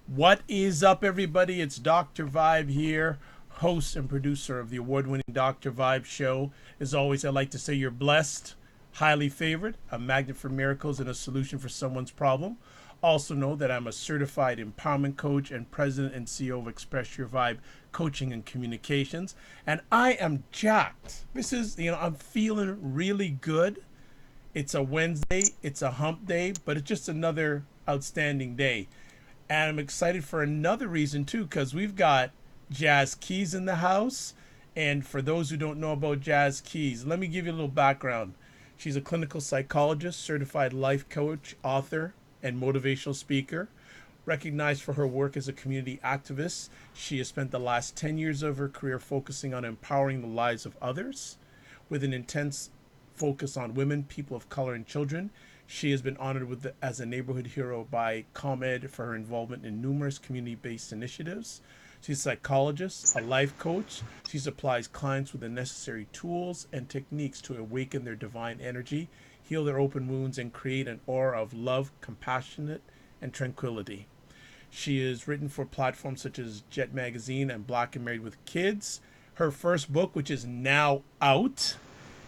What is up, everybody? It's Dr. Vibe here, host and producer of the award-winning Dr. Vibe show. As always, I like to say you're blessed, highly favored, a magnet for miracles, and a solution for someone's problem. Also know that I'm a certified empowerment coach and president and CEO of Express Your Vibe Coaching and Communications. And I am jacked. I'm feeling really good. It's a Wednesday, it's a hump day, but it's just another outstanding day. And I'm excited for another reason too, because we've got Jazz Keys in the house. And for those who don't know about Jazz Keys, let me give you a little background. She's a clinical psychologist, certified life coach, author, and motivational speaker. Recognized for her work as a community activist, she has spent the last 10 years of her career focusing on empowering the lives of others with an intense focus on women, people of color, and children. She has been honored as a neighborhood hero by ComEd for her involvement in numerous community-based initiatives. She's a psychologist, a life coach. She supplies clients with the necessary tools and techniques to awaken their divine energy, heal their open wounds, and create an aura of love, compassion, and tranquility. She has written for platforms such as Jet Magazine and Black and Married with Kids. Her first book, which is now out,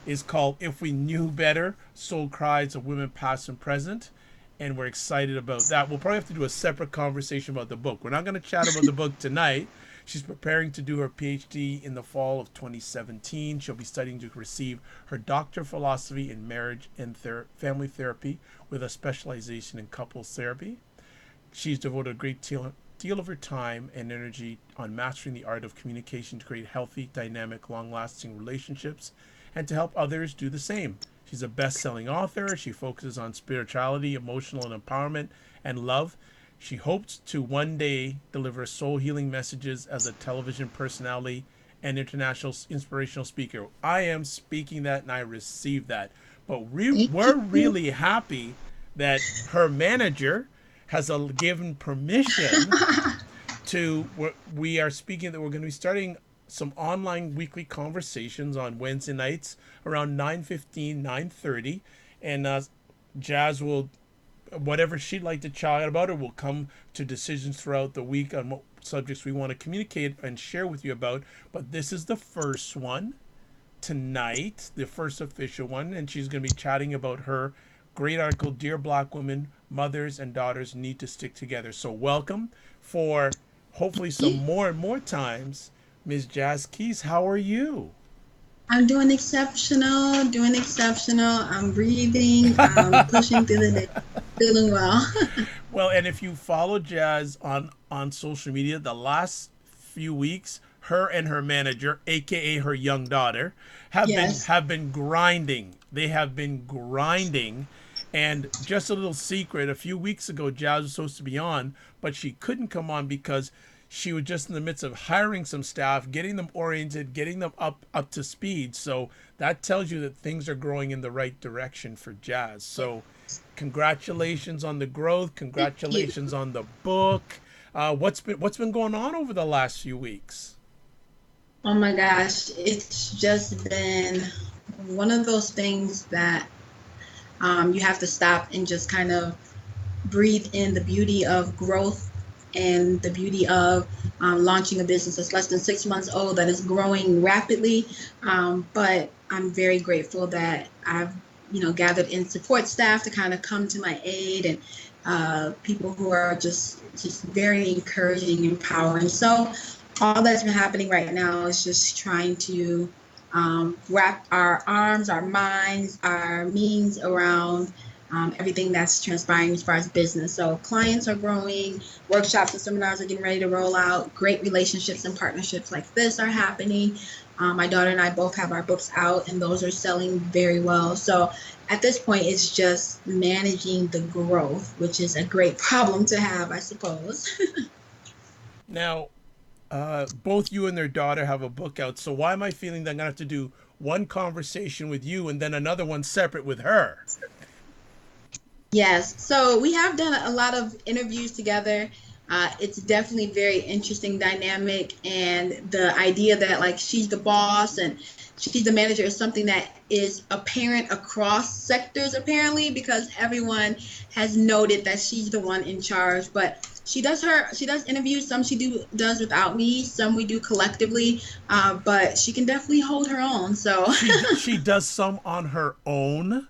is called If We Knew Better, Soul Cries of Women Past and Present. And we're excited about that. We'll probably have to do a separate conversation about the book. We're not going to chat about the book tonight. She's preparing to do her PhD in the fall of 2017. She'll be studying to receive her Doctor of Philosophy in Marriage and Family Therapy with a specialization in couples therapy. She's devoted a great deal of her time and energy on mastering the art of communication to create healthy, dynamic, long-lasting relationships and to help others do the same. She's a best-selling author. She focuses on spirituality, emotional and empowerment, and love. She hopes to one day deliver soul healing messages as a television personality and international inspirational speaker. I am speaking that and I received that. But Thank we're you. really happy that her manager has given permission to, we are speaking that we're going to be starting some online weekly conversations on Wednesday nights around 9:15, 9:30. And Jazz will, whatever she'd like to chat about, or will come to decisions throughout the week on what subjects we want to communicate and share with you about. But this is the first one tonight, the first official one, and she's going to be chatting about her great article, Dear Black Women, Mothers and Daughters Need to Stick Together. So welcome for hopefully some more and more times, Ms. Jazz Keys. How are you? I'm doing exceptional, doing exceptional. I'm breathing, pushing through the day, feeling well. Well, and if you follow Jazz on social media, the last few weeks, her and her manager, aka her young daughter, Yes. have been grinding. They have been grinding. And just a little secret, a few weeks ago Jazz was supposed to be on, but she couldn't come on because she was just in the midst of hiring some staff, getting them oriented, getting them up to speed. So that tells you that things are growing in the right direction for Jazz. So congratulations on the growth. Thank you. Congratulations on the book. What's been going on over the last few weeks? Oh my gosh, it's just been one of those things that you have to stop and just kind of breathe in the beauty of growth and the beauty of launching a business that's less than 6 months old that is growing rapidly. But I'm very grateful that I've gathered in support staff to kind of come to my aid and people who are just very encouraging, empowering. So all that's been happening right now is just trying to wrap our arms, our minds, our means around everything that's transpiring as far as business. So clients are growing, workshops and seminars are getting ready to roll out, great relationships and partnerships like this are happening. My daughter and I both have our books out, and those are selling very well. So at this point, it's just managing the growth, which is a great problem to have, I suppose. Now, both you and their daughter have a book out. So why am I feeling that I'm gonna have to do one conversation with you and then another one separate with her? Yes, so we have done a lot of interviews together. It's definitely very interesting dynamic, and the idea that like she's the boss and she's the manager is something that is apparent across sectors apparently because everyone has noted that she's the one in charge. But She does interviews. Some does without me. Some we do collectively. But she can definitely hold her own. So She does some on her own.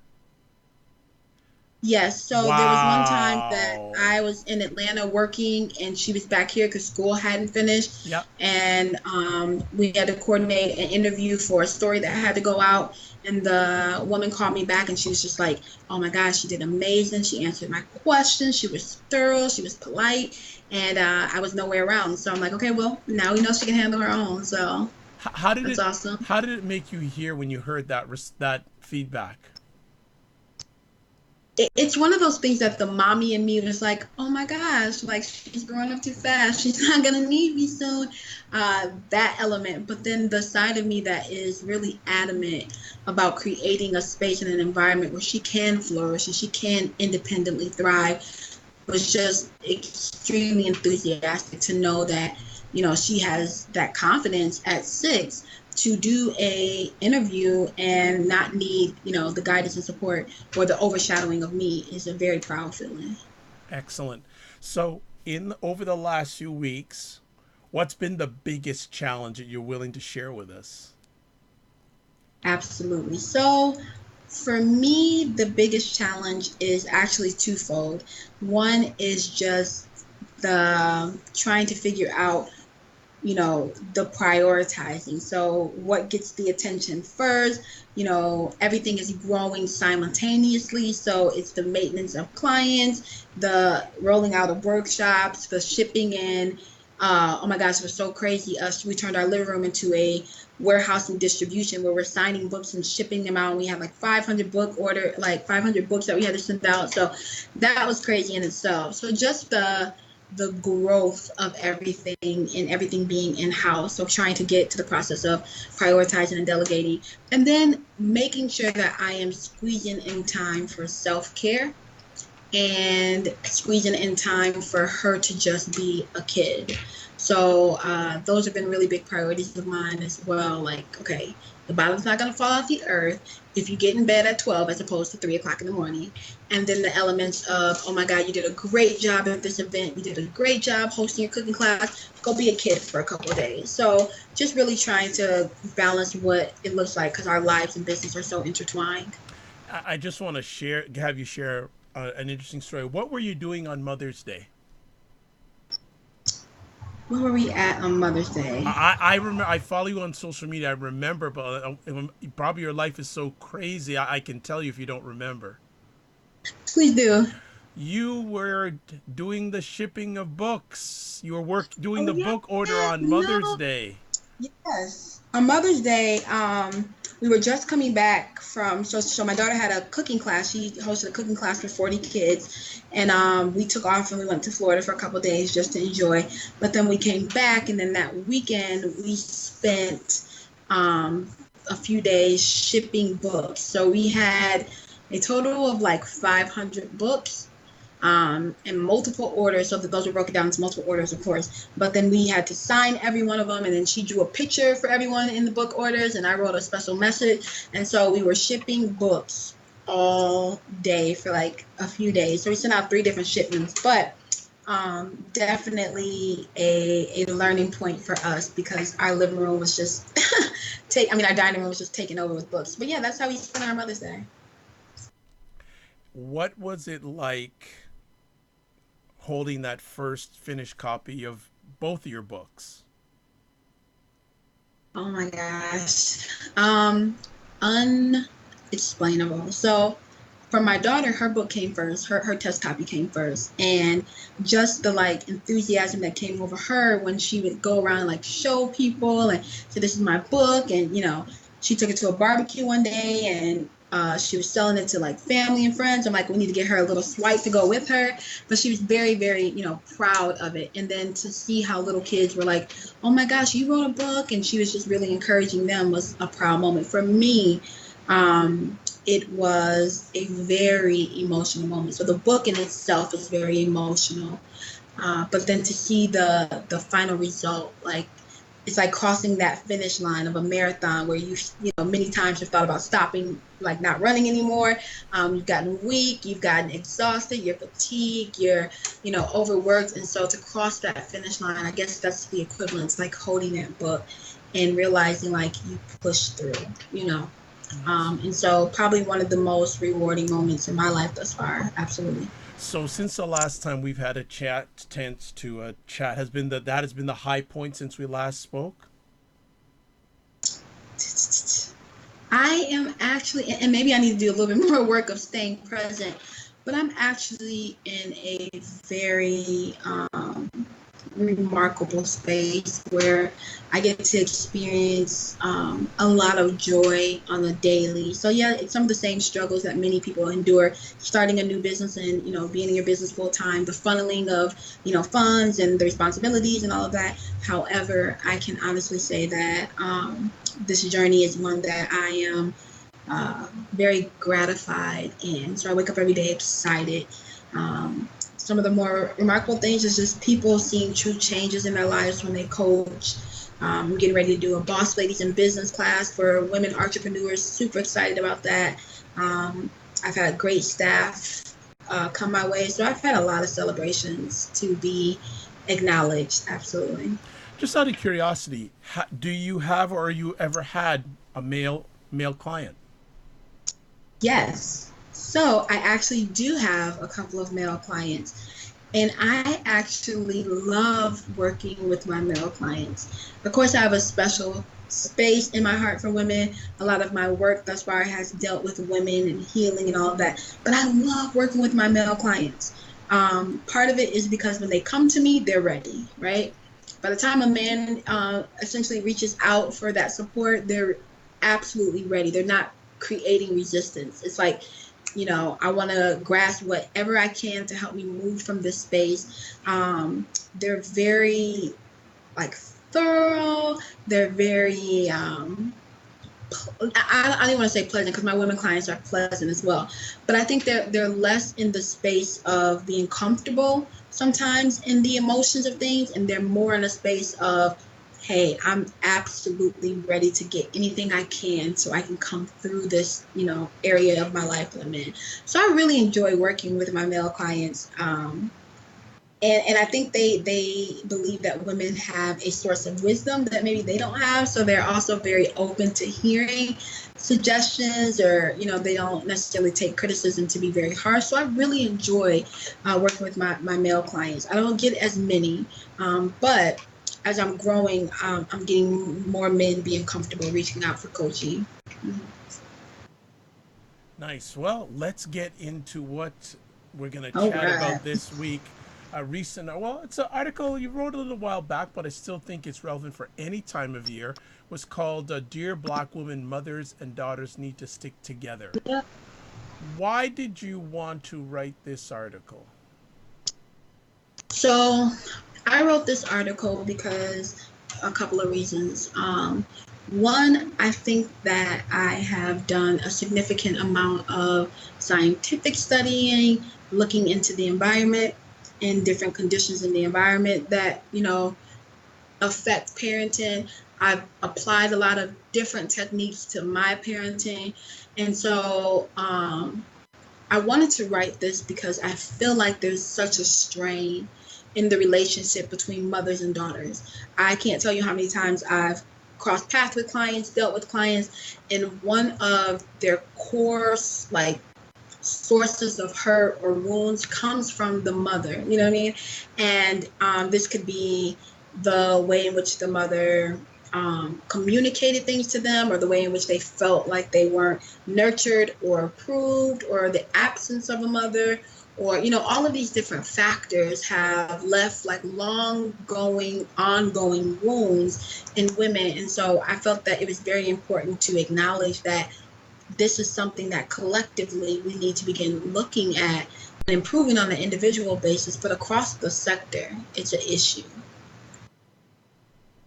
yes. So there was one time that Wow. I was in Atlanta working, and she was back here because school hadn't finished, Yep. and we had to coordinate an interview for a story that had to go out. And the woman called me back, and she was just like, "Oh my gosh, she did amazing. She answered my questions. She was thorough. She was polite, and I was nowhere around." So I'm like, "Okay, well, now we know she can handle her own." So How did that's it? awesome. How did it make you hear when you heard that feedback? It's one of those things that the mommy in me was like, oh my gosh, like she's growing up too fast. She's not gonna need me soon. That element, but then the side of me that is really adamant about creating a space and an environment where she can flourish and she can independently thrive was just extremely enthusiastic to know that she has that confidence at 6 to do a interview and not need the guidance and support or the overshadowing of me is a very proud feeling. Excellent. So, in over the last few weeks, what's been the biggest challenge that you're willing to share with us? Absolutely. So for me, the biggest challenge is actually twofold. One is just the trying to figure out the prioritizing. So what gets the attention first? Everything is growing simultaneously. So it's the maintenance of clients, the rolling out of workshops, the shipping in. Oh my gosh, it was so crazy. We turned our living room into a warehouse and distribution where we're signing books and shipping them out. And we had like 500 books that we had to send out. So that was crazy in itself. So just the growth of everything and everything being in house. So trying to get to the process of prioritizing and delegating, and then making sure that I am squeezing in time for self care and squeezing in time for her to just be a kid. So those have been really big priorities of mine as well. Like, okay, the bottom's not going to fall off the earth if you get in bed at 12 as opposed to 3 o'clock in the morning. And then the elements of, oh my God, you did a great job at this event. You did a great job hosting your cooking class. Go be a kid for a couple of days. So just really trying to balance what it looks like because our lives and business are so intertwined. I just want to have you share an interesting story. What were you doing on Mother's Day? Where were we at on Mother's Day? I remember. I follow you on social media. I remember, but probably your life is so crazy. I can tell you if you don't remember. Please do. You were doing the shipping of books. You were doing Oh the yeah, book order on Mother's no, Day. yes. On Mother's Day, we were just coming back from so my daughter had a cooking class. She hosted a cooking class for 40 kids, and we took off and we went to Florida for a couple of days just to enjoy. But then we came back, and then that weekend we spent um, a few days shipping books. So we had a total of like 500 books in multiple orders. So that those were broken down into multiple orders, of course. But then we had to sign every one of them, and then she drew a picture for everyone in the book orders, and I wrote a special message. And so we were shipping books all day for like a few days. So we sent out 3 different shipments, but definitely a learning point for us because our living room was just our dining room was just taken over with books. But yeah, that's how we spent our Mother's Day. What was it like holding that first finished copy of both of your books? Oh my gosh. Unexplainable. So for my daughter, her book came first. Her test copy came first. And just the like enthusiasm that came over her when she would go around and like show people and say, this is my book. And, she took it to a barbecue one day and she was selling it to like family and friends. I'm like, we need to get her a little swipe to go with her. But she was very, very, proud of it. And then to see how little kids were like, oh my gosh, you wrote a book. And she was just really encouraging them was a proud moment. For me, it was a very emotional moment. So the book in itself is very emotional. But then to see the final result, like it's like crossing that finish line of a marathon where you know, many times you've thought about stopping, like not running anymore. You've gotten weak, you've gotten exhausted, you're fatigued, you're, you know, overworked. And so to cross that finish line, I guess that's the equivalent. It's like holding that book and realizing like you pushed through, you know. Nice. And so probably one of the most rewarding moments in my life thus far. Absolutely. So since the last time we've had a chat, tense to a chat has been that has been the high point since we last spoke. I am actually, and maybe I need to do a little bit more work of staying present, but I'm actually in a very remarkable space where I get to experience a lot of joy on a daily. So yeah, it's some of the same struggles that many people endure starting a new business and, you know, being in your business full time, the funneling of, you know, funds and the responsibilities and all of that. However, I can honestly say that this journey is one that I am very gratified in. So I wake up every day excited. Some of the more remarkable things is just people seeing true changes in their lives when they coach. I'm getting ready to do a Boss Ladies in Business class for women entrepreneurs. Super excited about that. I've had great staff come my way. So I've had a lot of celebrations to be acknowledged. Absolutely. Just out of curiosity, do you have or you ever had a male client? Yes. So I actually do have a couple of male clients, and I actually love working with my male clients. Of course, I have a special space in my heart for women. A lot of my work thus far has dealt with women and healing and all of that, but I love working with my male clients. Part of it is because when they come to me, they're ready, right? By the time a man essentially reaches out for that support, they're absolutely ready. They're not creating resistance. It's like, you know, I want to grasp whatever I can to help me move from this space. They're very like thorough. They're very I don't even want to say pleasant because my women clients are pleasant as well, but I think they're less in the space of being comfortable sometimes in the emotions of things, and they're more in a space of, hey, I'm absolutely ready to get anything I can so I can come through this, you know, area of my life that I'm in. So I really enjoy working with my male clients. And I think they believe that women have a source of wisdom that maybe they don't have. So they're also very open to hearing suggestions, or, you know, they don't necessarily take criticism to be very harsh. So I really enjoy working with my male clients. I don't get as many, but as I'm growing, I'm getting more men being comfortable reaching out for coaching. Mm-hmm. Nice. Well, let's get into what we're going to All chat right. about this week. A recent, well, it's an article you wrote a little while back, but I still think it's relevant for any time of year. Was called "Dear Black Women, Mothers and Daughters Need to Stick Together." Yeah. Why did you want to write this article? So I wrote this article because a couple of reasons. One, I think that I have done a significant amount of scientific studying, looking into the environment and different conditions in the environment that, you know, affect parenting. I've applied a lot of different techniques to my parenting. And so I wanted to write this because I feel like there's such a strain in the relationship between mothers and daughters. I can't tell you how many times I've crossed paths with clients, dealt with clients, and one of their core like sources of hurt or wounds comes from the mother. You know what I mean? And this could be the way in which the mother communicated things to them, or the way in which they felt like they weren't nurtured or approved, or the absence of a mother, or, you know, all of these different factors have left like long going ongoing wounds in women. And so I felt that it was very important to acknowledge that this is something that collectively we need to begin looking at and improving on an individual basis, but across the sector, it's an issue.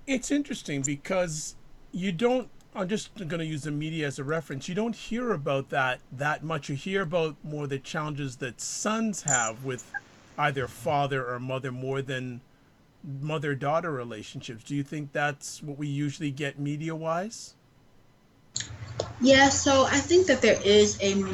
It's interesting because you don't. I'm just going to use the media as a reference. You don't hear about that much. You hear about more the challenges that sons have with either father or mother more than mother-daughter relationships. Do you think that's what we usually get media-wise? Yeah, so I think that there is a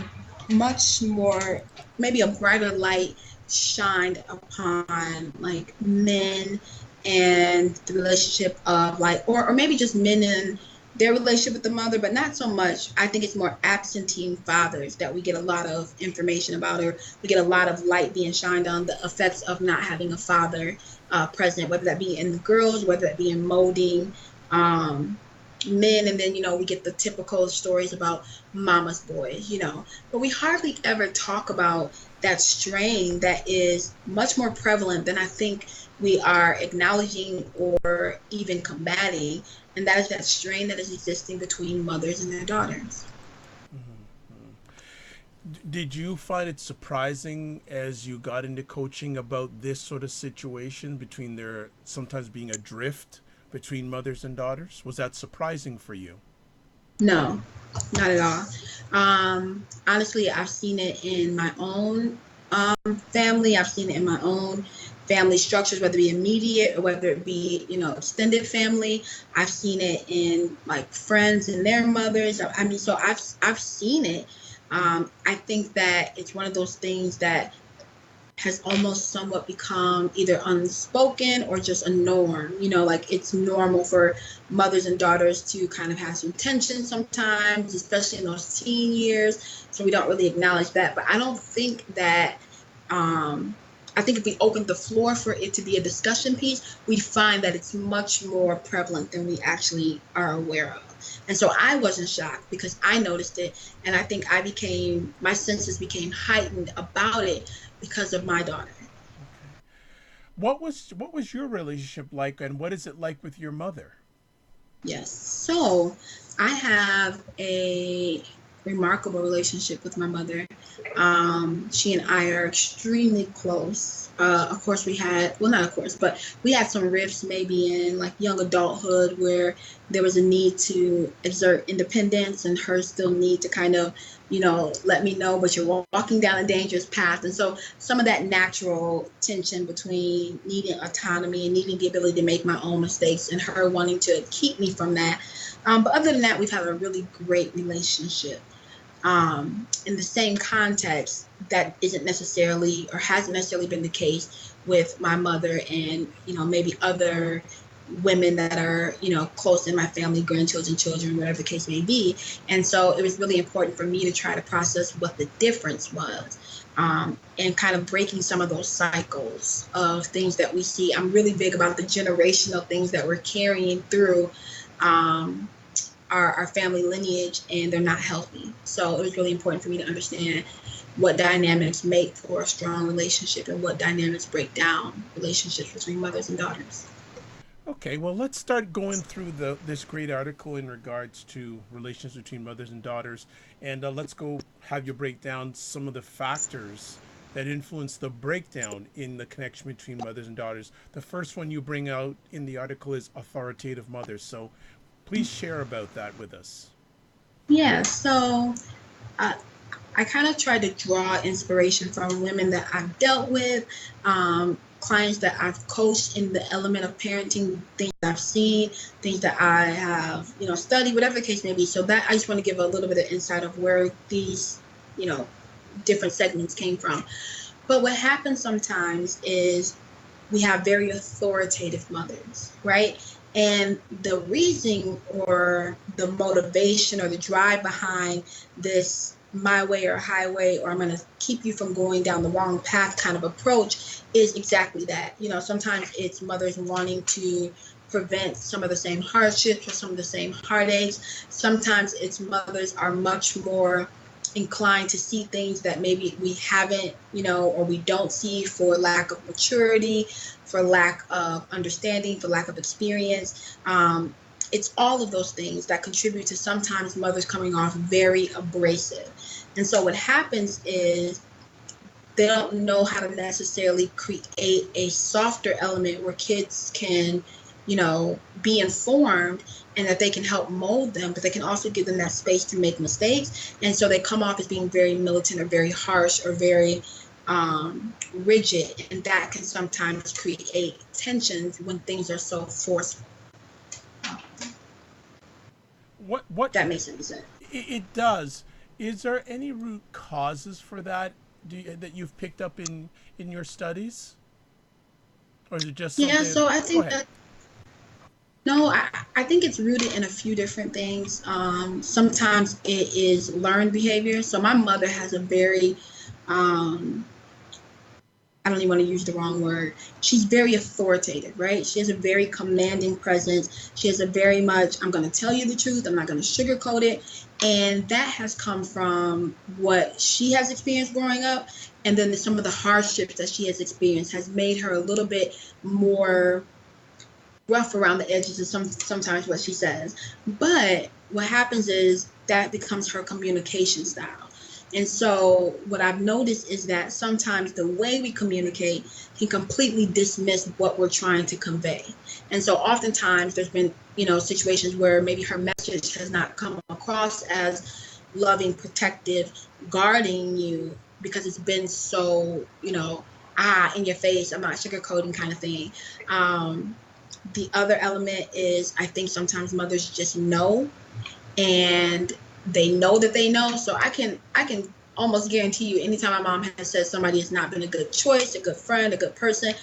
much more, maybe a brighter light shined upon like men and the relationship of like, or maybe just men and their relationship with the mother, but not so much. I think it's more absentee fathers that we get a lot of information about, or we get a lot of light being shined on the effects of not having a father present, whether that be in the girls, whether that be in molding. Um, Men, and then we get the typical stories about mama's boys, but we hardly ever talk about that strain that is much more prevalent than I think we are acknowledging or even combating, and that is that strain that is existing between mothers and their daughters. Did you find it surprising as you got into coaching about this sort of situation between there sometimes being a drift between mothers and daughters? Was that surprising for you? No, not at all. Honestly, I've seen it in my own family. I've seen it in my own family structures, whether it be immediate or whether it be, extended family. I've seen it in like friends and their mothers. I mean, so I've seen it. I think that it's one of those things that has almost somewhat become either unspoken or just a norm. Like it's normal for mothers and daughters to kind of have some tension sometimes, especially in those teen years. So we don't really acknowledge that. But I don't think that, I think if we opened the floor for it to be a discussion piece, we'd find that it's much more prevalent than we actually are aware of. And so I wasn't shocked because I noticed it. And I think my senses became heightened about it because of my daughter. Okay. What was your relationship like, and what is it like with your mother? Yes. So I have a remarkable relationship with my mother. She and I are extremely close. Of course, well, not of course, but we had some rifts maybe in like young adulthood where there was a need to exert independence and her still need to kind of, let me know, but you're walking down a dangerous path. And so some of that natural tension between needing autonomy and needing the ability to make my own mistakes and her wanting to keep me from that. But other than that, we've had a really great relationship. In the same context, that isn't necessarily or hasn't necessarily been the case with my mother and maybe other women that are close in my family, grandchildren, children, whatever the case may be. And so it was really important for me to try to process what the difference was, and kind of breaking some of those cycles of things that we see. I'm really big about the generational things that we're carrying through, um, our family lineage, and they're not healthy. So it was really important for me to understand what dynamics make for a strong relationship and what dynamics break down relationships between mothers and daughters. Okay, well, let's start going through this great article in regards to relations between mothers and daughters, and let's go have you break down some of the factors that influence the breakdown in the connection between mothers and daughters. The first one you bring out in the article is authoritative mothers. So please share about that with us. Yeah, so uh, I kind of try to draw inspiration from women that I've dealt with, clients that I've coached in the element of parenting, things I've seen, things that I have, studied, whatever the case may be. So that I just want to give a little bit of insight of where these, you know, different segments came from. But what happens sometimes is we have very authoritative mothers, right? And the reason or the motivation or the drive behind this my way or highway, or I'm going to keep you from going down the wrong path kind of approach is exactly that. Sometimes it's mothers wanting to prevent some of the same hardships or some of the same heartaches. Sometimes it's mothers are much more inclined to see things that maybe we haven't, or we don't see for lack of maturity, for lack of understanding, for lack of experience. It's all of those things that contribute to sometimes mothers coming off very abrasive. And so what happens is they don't know how to necessarily create a softer element where kids can, be informed and that they can help mold them, but they can also give them that space to make mistakes. And so they come off as being very militant or very harsh or very rigid, and that can sometimes create tensions when things are so forceful. What That makes any sense. it does. Is there any root causes for that? That you've picked up in your studies, or is it just Yeah, something? so I Go think ahead. that no, I think it's rooted in a few different things. Sometimes it is learned behavior. So my mother has a very um, I don't even want to use the wrong word. She's very authoritative, right? She has a very commanding presence. She has a very much, I'm going to tell you the truth. I'm not going to sugarcoat it. And that has come from what she has experienced growing up. And then some of the hardships that she has experienced has made her a little bit more rough around the edges of sometimes what she says. But what happens is that becomes her communication style. And so what I've noticed is that sometimes the way we communicate can completely dismiss what we're trying to convey. And so oftentimes there's been, situations where maybe her message has not come across as loving, protective, guarding you because it's been so, in your face, I'm not sugarcoating kind of thing. Um, the other element is I think sometimes mothers just know, and they know that they know. So I can almost guarantee you anytime my mom has said somebody has not been a good choice, a good friend, a good person,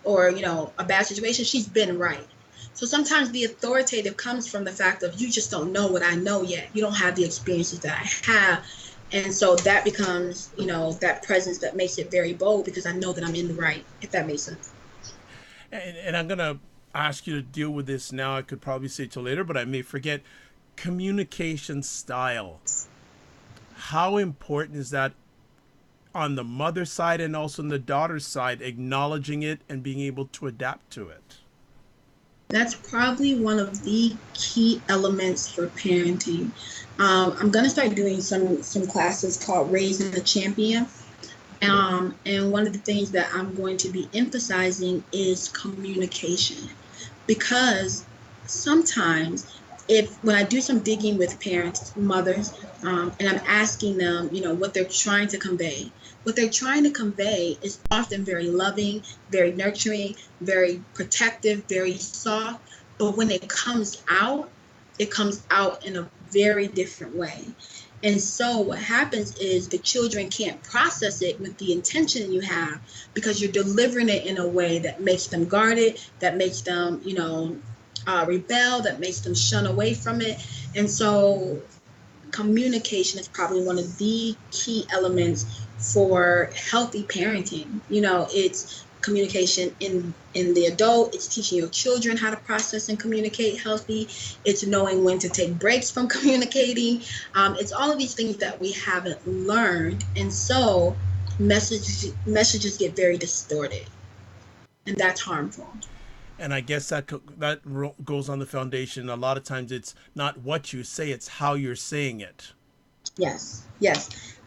or a bad situation, she's been right. So sometimes the authoritative comes from the fact of you just don't know what I know yet. You don't have the experiences that I have. And so that becomes, that presence that makes it very bold because I know that I'm in the right, if that makes sense. And I'm gonna ask you to deal with this now. I could probably say till later, but I may forget. Communication style. How important is that on the mother's side and also on the daughter's side, acknowledging it and being able to adapt to it? That's probably one of the key elements for parenting. I'm gonna start doing some classes called Raising the Champion. And one of the things that I'm going to be emphasizing is communication, because sometimes if when I do some digging with parents, mothers, and I'm asking them, what they're trying to convey, what they're trying to convey is often very loving, very nurturing, very protective, very soft. But when it comes out in a very different way. And so what happens is the children can't process it with the intention you have because you're delivering it in a way that makes them guarded, that makes them, rebel, that makes them shun away from it. And so communication is probably one of the key elements for healthy parenting. It's communication in the adult, it's teaching your children how to process and communicate healthy, it's knowing when to take breaks from communicating. It's all of these things that we haven't learned, and so messages get very distorted, and that's harmful. And I guess goes on the foundation. A lot of times, it's not what you say; it's how you're saying it. Yes.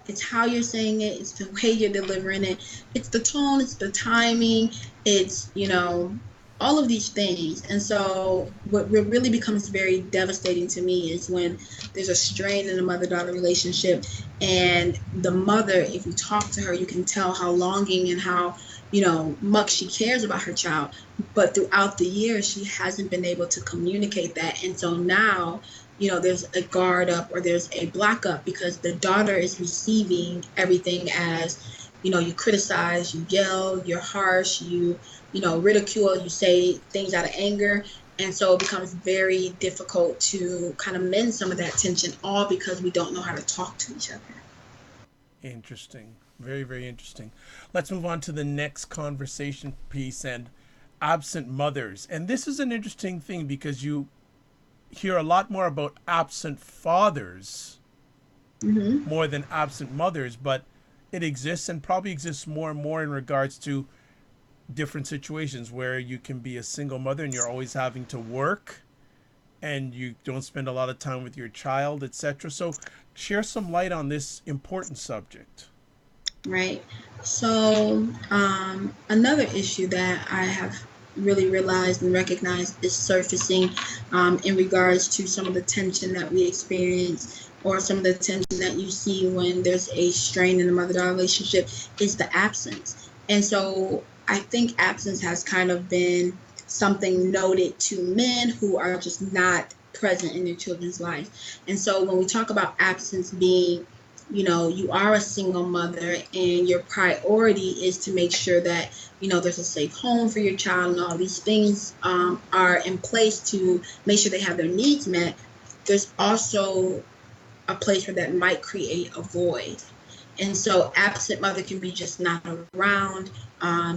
It's how you're saying it, it's the way you're delivering it, it's the tone, it's the timing, it's, all of these things. And so what really becomes very devastating to me is when there's a strain in a mother-daughter relationship, and the mother, if you talk to her, you can tell how longing and how, much she cares about her child. But throughout the years, she hasn't been able to communicate that. And so now there's a guard up or there's a block up because the daughter is receiving everything as, you criticize, you yell, you're harsh, you ridicule, you say things out of anger. And so it becomes very difficult to kind of mend some of that tension, all because we don't know how to talk to each other. Interesting. Very, very interesting. Let's move on to the next conversation piece and absent mothers. And this is an interesting thing because you hear a lot more about absent fathers Mm-hmm. more than absent mothers, but it exists and probably exists more and more in regards to different situations where you can be a single mother and you're always having to work and you don't spend a lot of time with your child, etc. So, share some light on this important subject. Right. So, another issue that I have really realized and recognized is surfacing in regards to some of the tension that we experience or some of the tension that you see when there's a strain in the mother-daughter relationship is the absence. And so I think absence has kind of been something noted to men who are just not present in their children's life. And so when we talk about absence being, you are a single mother and your priority is to make sure that, there's a safe home for your child and all these things are in place to make sure they have their needs met, there's also a place where that might create a void. And so absent mother can be just not around,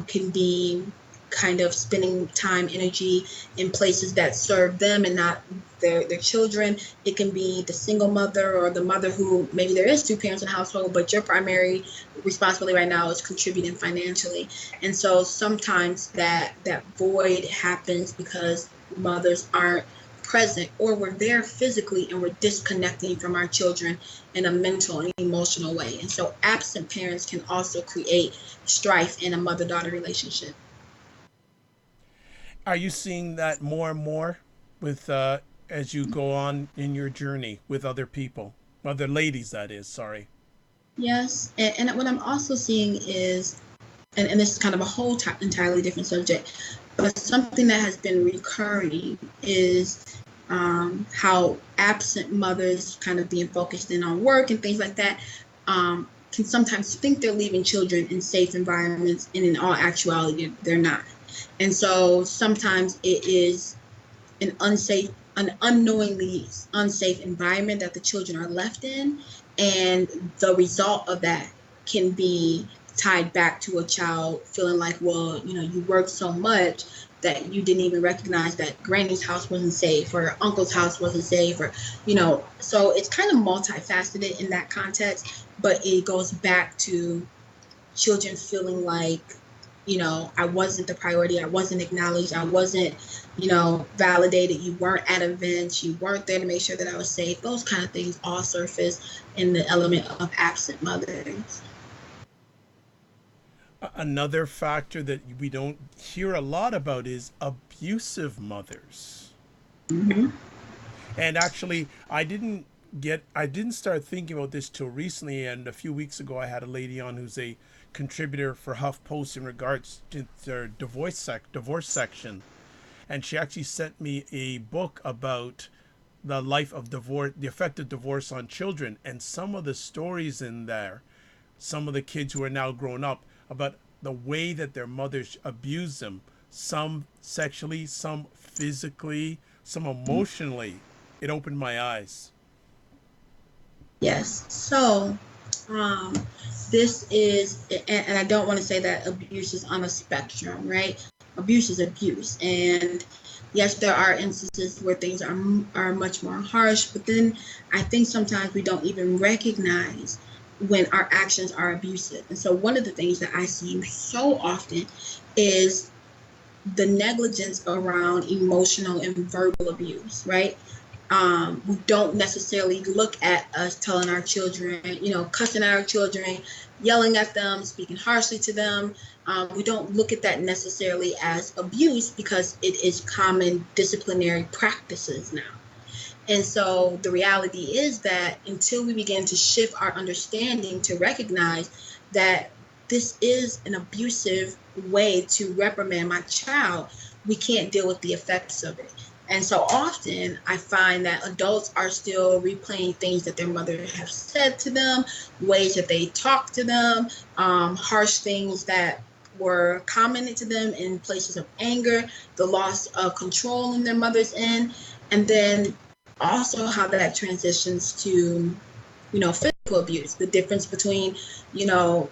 can be kind of spending time, energy in places that serve them and not their children. It can be the single mother or the mother who maybe there is two parents in the household, but your primary responsibility right now is contributing financially. And so sometimes that void happens because mothers aren't present or we're there physically and we're disconnecting from our children in a mental and emotional way. And so absent parents can also create strife in a mother-daughter relationship. Are you seeing that more and more with as you go on in your journey with other people, other ladies? That is, sorry. Yes, and what I'm also seeing is, and this is kind of a whole entirely different subject, but something that has been recurring is how absent mothers kind of being focused in on work and things like that can sometimes think they're leaving children in safe environments, and in all actuality, they're not. And so sometimes it is an unknowingly unsafe environment that the children are left in, and the result of that can be tied back to a child feeling like, well, you worked so much that you didn't even recognize that granny's house wasn't safe or uncle's house wasn't safe, or so it's kind of multifaceted in that context, but it goes back to children feeling like, I wasn't the priority, I wasn't acknowledged, I wasn't, validated, you weren't at events, you weren't there to make sure that I was safe. Those kind of things all surface in the element of absent mothers. Another factor that we don't hear a lot about is abusive mothers. Mm-hmm. And actually, I didn't start thinking about this till recently. And a few weeks ago, I had a lady on who's a contributor for HuffPost in regards to their divorce section, and she actually sent me a book about the life of divorce, the effect of divorce on children, and some of the stories in there, some of the kids who are now grown up, about the way that their mothers abuse them, some sexually, some physically, some emotionally. It opened my eyes. Yes. So, um, this is, and I don't want to say that abuse is on a spectrum, right? Abuse is abuse, and yes, there are instances where things are much more harsh. But then I think sometimes we don't even recognize when our actions are abusive. And so, one of the things that I see so often is the negligence around emotional and verbal abuse, right? We don't necessarily look at us telling our children, cussing at our children, yelling at them, speaking harshly to them. We don't look at that necessarily as abuse because it is common disciplinary practices now. And so the reality is that until we begin to shift our understanding to recognize that this is an abusive way to reprimand my child, we can't deal with the effects of it. And so often I find that adults are still replaying things that their mother have said to them, ways that they talk to them, harsh things that were commented to them in places of anger, the loss of control in their mother's end, and then also how that transitions to, physical abuse, the difference between, you know,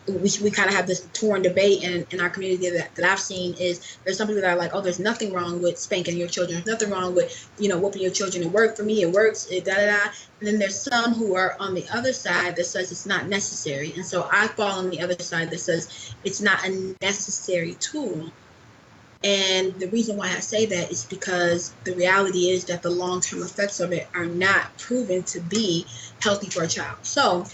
we kind of have this torn debate in our community that I've seen is there's some people that are like, oh, there's nothing wrong with spanking your children. There's nothing wrong with, whooping your children. It worked for me. It works. Da, da, da. And then there's some who are on the other side that says it's not necessary. And so I fall on the other side that says it's not a necessary tool. And the reason why I say that is because the reality is that the long-term effects of it are not proven to be healthy for a child. So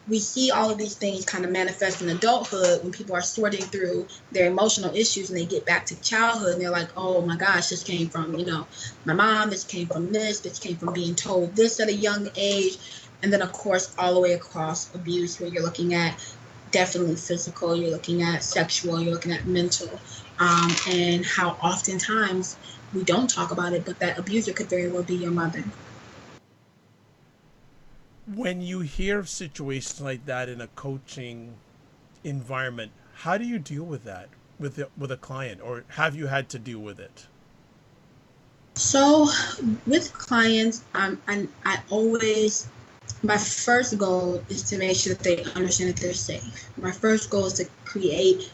we see all of these things kind of manifest in adulthood when people are sorting through their emotional issues and they get back to childhood and they're like, oh my gosh, this came from, my mom, this came from this came from being told this at a young age. And then, of course, all the way across abuse, where you're looking at definitely physical, you're looking at sexual, you're looking at mental, and how oftentimes we don't talk about it, but that abuser could very well be your mother. When you hear of situations like that in a coaching environment, how do you deal with that with a client, or have you had to deal with it? So with clients, I always, my first goal is to make sure that they understand that they're safe. My first goal is to create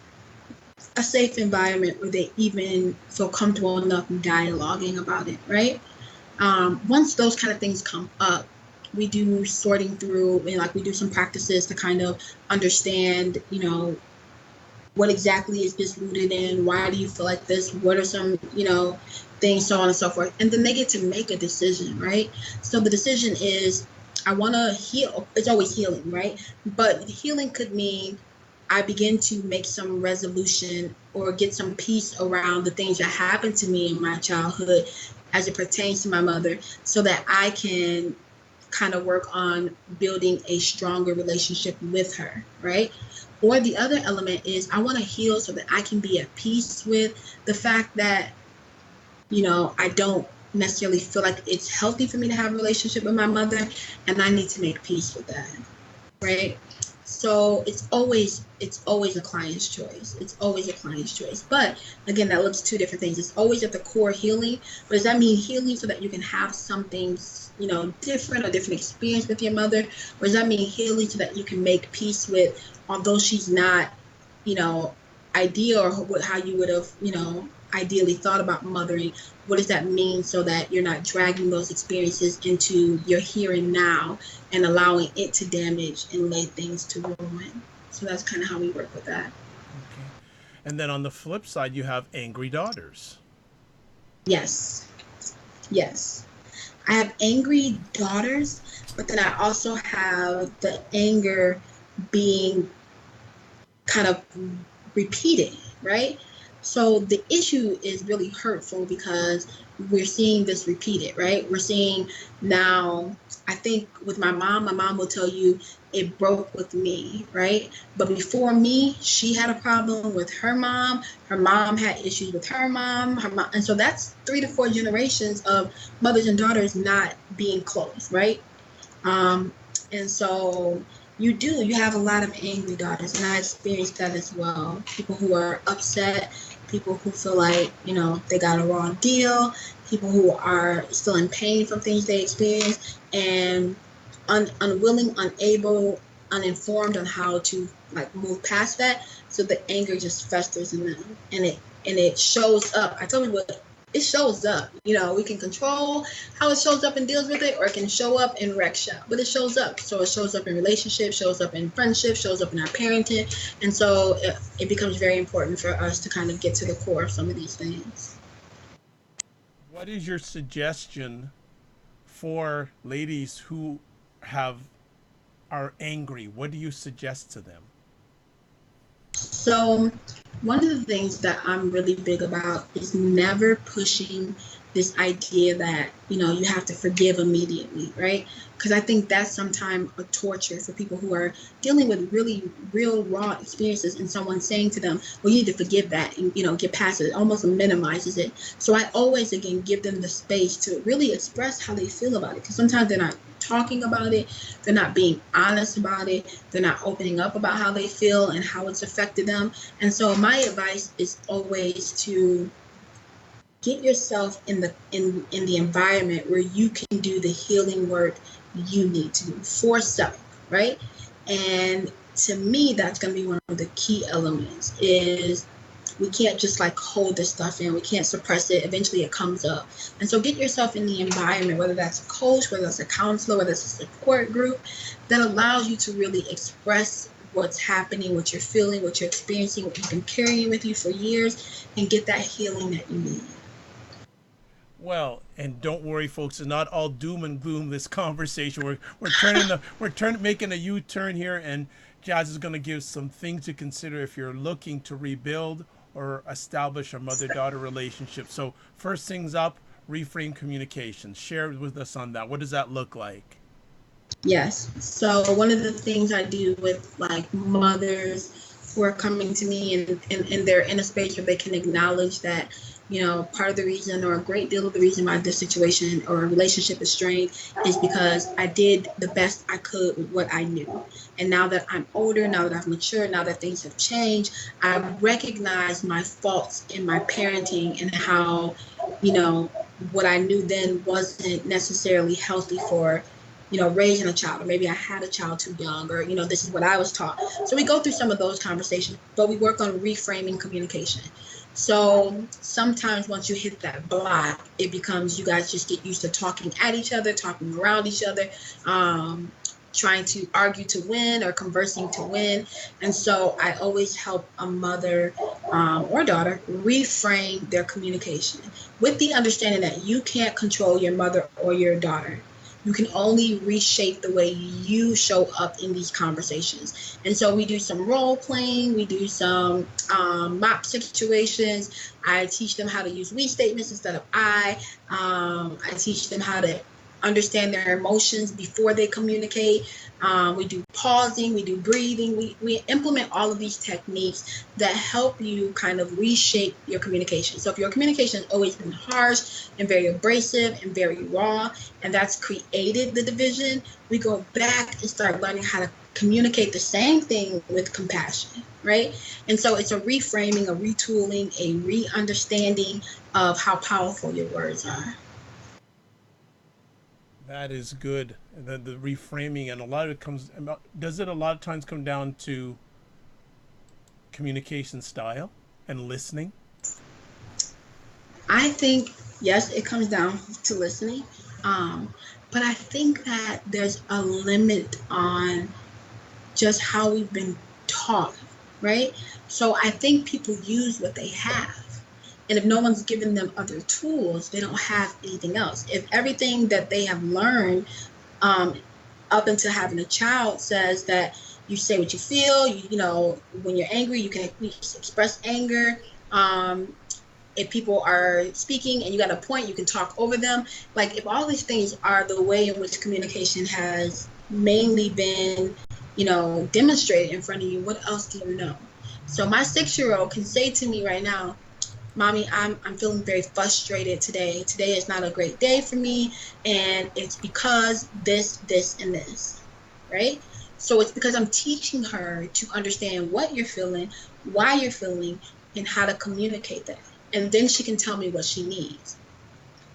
a safe environment where they even feel comfortable enough dialoguing about it, right? Once those kind of things come up, we do sorting through, and like we do some practices to kind of understand, what exactly is this rooted in? Why do you feel like this? What are some, things, so on and so forth. And then they get to make a decision, right? So the decision is, I want to heal. It's always healing, right? But healing could mean I begin to make some resolution or get some peace around the things that happened to me in my childhood as it pertains to my mother, so that I can kind of work on building a stronger relationship with her, right? Or the other element is I want to heal so that I can be at peace with the fact that, I don't necessarily feel like it's healthy for me to have a relationship with my mother, and I need to make peace with that, right? So it's always a client's choice. It's always a client's choice. But again, that looks two different things. It's always at the core healing. But does that mean healing so that you can have something, different, or different experience with your mother? Or does that mean healing so that you can make peace with, although she's not, you know, ideal, or how you would have, ideally thought about mothering? What does that mean so that you're not dragging those experiences into your here and now and allowing it to damage and lay things to ruin? So that's kind of how we work with that. Okay. And then on the flip side, you have angry daughters. Yes. Yes. I have angry daughters, but then I also have the anger being kind of repeated, right? So the issue is really hurtful because we're seeing this repeated, right? We're seeing now, I think with my mom will tell you it broke with me, right? But before me, she had a problem with her mom. Her mom had issues with her mom. And so that's 3 to 4 generations of mothers and daughters not being close, right? Um, and so you have a lot of angry daughters, and I experienced that as well. People who are upset, people who feel like, they got a wrong deal, people who are still in pain from things they experienced, and unwilling, unable, uninformed on how to like move past that. So the anger just festers in them, and it shows up. I tell you what, it shows up. We can control how it shows up and deals with it, or it can show up in wreck shop. But it shows up. So it shows up in relationships, shows up in friendship, shows up in our parenting. And so it becomes very important for us to kind of get to the core of some of these things. What is your suggestion for ladies who have are angry? What do you suggest to them? So, one of the things that I'm really big about is never pushing this idea that, you have to forgive immediately, right? Because I think that's sometimes a torture for people who are dealing with really real, raw experiences, and someone saying to them, well, you need to forgive that and, get past it. It almost minimizes it. So I always, again, give them the space to really express how they feel about it. Because sometimes they're not talking about it, they're not being honest about it, they're not opening up about how they feel and how it's affected them. And so my advice is always to get yourself in the environment where you can do the healing work you need to do for self, right? And to me, that's going to be one of the key elements. Is we can't just like hold this stuff in. We can't suppress it. Eventually it comes up. And so get yourself in the environment, whether that's a coach, whether that's a counselor, whether it's a support group, that allows you to really express what's happening, what you're feeling, what you're experiencing, what you've been carrying with you for years, and get that healing that you need. Well, and don't worry, folks. It's not all doom and gloom. This conversation, we're making a U-turn here, and Jazz is going to give some things to consider if you're looking to rebuild or establish a mother-daughter relationship. So, first things up, reframe communication. Share with us on that. What does that look like? Yes. So one of the things I do with like mothers who are coming to me and they're in a space where they can acknowledge that, part of the reason or a great deal of the reason why this situation or relationship is strained is because I did the best I could with what I knew. And now that I'm older, now that I've matured, now that things have changed, I recognize my faults in my parenting and how, you know, what I knew then wasn't necessarily healthy for raising a child, or maybe I had a child too young, or, this is what I was taught. So we go through some of those conversations, but we work on reframing communication. So sometimes once you hit that block, it becomes you guys just get used to talking at each other, talking around each other, trying to argue to win or conversing to win. And so I always help a mother or daughter reframe their communication with the understanding that you can't control your mother or your daughter. You can only reshape the way you show up in these conversations. And so we do some role playing, we do some mop situations. I teach them how to use we statements instead of I. I teach them how to understand their emotions before they communicate. We do pausing, we do breathing. We implement all of these techniques that help you kind of reshape your communication. So if your communication has always been harsh and very abrasive and very raw, and that's created the division, we go back and start learning how to communicate the same thing with compassion, right? And so it's a reframing, a retooling, a re-understanding of how powerful your words are. That is good. The reframing, and a lot of it comes. Does it a lot of times come down to communication style and listening? I think, yes, it comes down to listening. Um, but I think that there's a limit on just how we've been taught, right? So I think people use what they have. And if no one's given them other tools, they don't have anything else. If everything that they have learned um, up until having a child says that you say what you feel, when you're angry, you can express anger. If people are speaking and you got a point, you can talk over them. Like if all these things are the way in which communication has mainly been, demonstrated in front of you, what else do you know? So my 6-year-old can say to me right now, Mommy, I'm feeling very frustrated today. Today is not a great day for me, and it's because this, and this, right? So it's because I'm teaching her to understand what you're feeling, why you're feeling, and how to communicate that. And then she can tell me what she needs.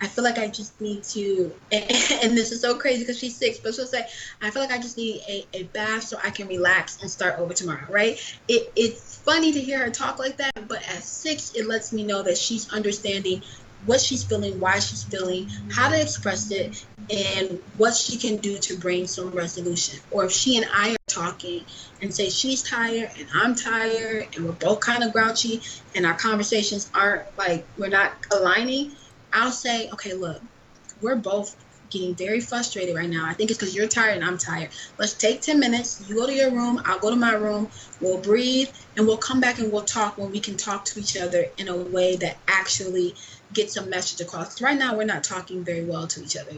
I feel like I just need to, and this is so crazy because she's 6, but she'll say, I feel like I just need a bath so I can relax and start over tomorrow, right? It's funny to hear her talk like that, but at 6, it lets me know that she's understanding what she's feeling, why she's feeling, how to express it, and what she can do to bring some resolution. Or if she and I are talking and say she's tired and I'm tired and we're both kind of grouchy and our conversations aren't like, we're not aligning, I'll say, okay, look, we're both getting very frustrated right now. I think it's because you're tired and I'm tired. Let's take 10 minutes. You go to your room. I'll go to my room. We'll breathe and we'll come back and we'll talk when we can talk to each other in a way that actually gets a message across. Right now, we're not talking very well to each other,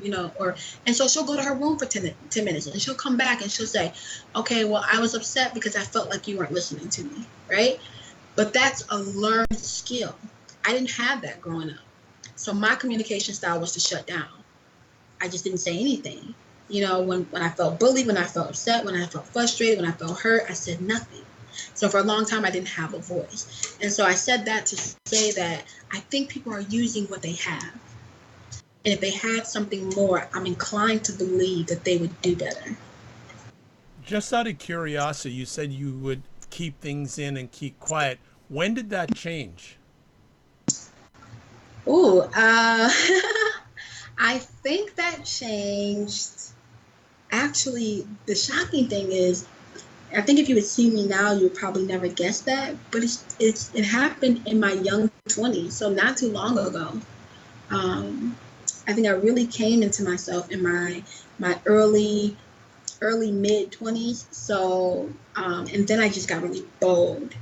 and so she'll go to her room for 10 minutes and she'll come back and she'll say, okay, well, I was upset because I felt like you weren't listening to me, right? But that's a learned skill. I didn't have that growing up. So my communication style was to shut down. I just didn't say anything. When I felt bullied, when I felt upset, when I felt frustrated, when I felt hurt, I said nothing. So for a long time, I didn't have a voice. And so I said that to say that I think people are using what they have. And if they had something more, I'm inclined to believe that they would do better. Just out of curiosity, you said you would keep things in and keep quiet. When did that change? Ooh, I think that changed. Actually, the shocking thing is, I think if you would see me now, you would probably never guess that. But it happened in my young 20s, so not too long ago. Um, I think I really came into myself in my early mid 20s. So, and then I just got really bold.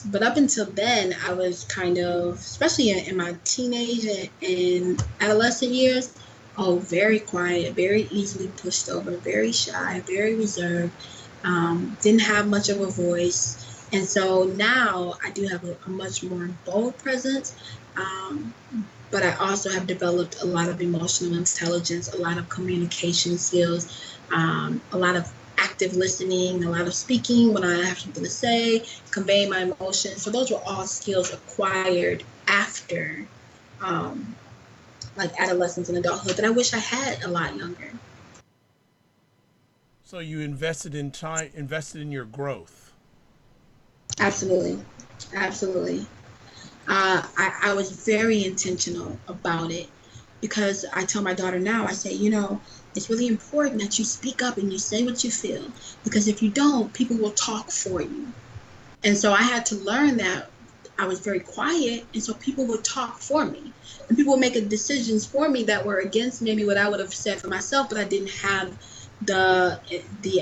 But up until then, I was kind of, especially in my teenage and adolescent years, oh, very quiet, very easily pushed over, very shy, very reserved, didn't have much of a voice. And so now I do have a much more bold presence. Um, but I also have developed a lot of emotional intelligence, a lot of communication skills, a lot of active listening, a lot of speaking when I have something to say, conveying my emotions. So those were all skills acquired after um, like adolescence and adulthood that I wish I had a lot younger. So you invested in time, invested in your growth. Absolutely. Absolutely. I was very intentional about it because I tell my daughter now, I say, it's really important that you speak up and you say what you feel because if you don't, people will talk for you. And so I had to learn that I was very quiet, and so people would talk for me. And people would make decisions for me that were against maybe what I would have said for myself, but I didn't have the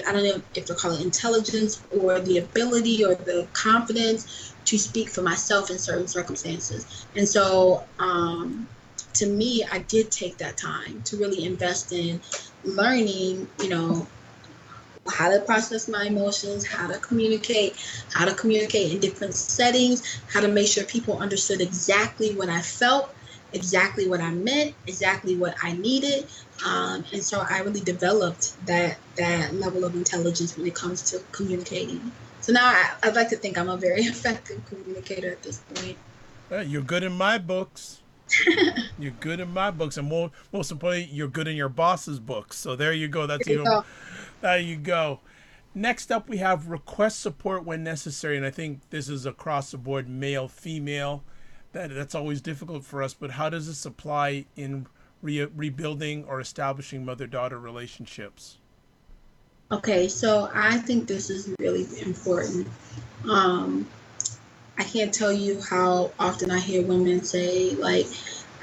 I don't know if to call it intelligence or the ability or the confidence to speak for myself in certain circumstances. And so to me, I did take that time to really invest in learning, how to process my emotions, how to communicate in different settings, how to make sure people understood exactly what I felt, exactly what I meant, exactly what I needed. And so I really developed that level of intelligence when it comes to communicating. So now I'd like to think I'm a very effective communicator at this point. You're good in my books. You're good in my books, and most importantly, you're good in your boss's books. So there you go. That's There you even. go. There you go. Next up, we have request support when necessary, and I think this is across the board, male, female. That's always difficult for us. But how does this apply in rebuilding or establishing mother-daughter relationships? Okay, so I think this is really important. Um, I can't tell you how often I hear women say like,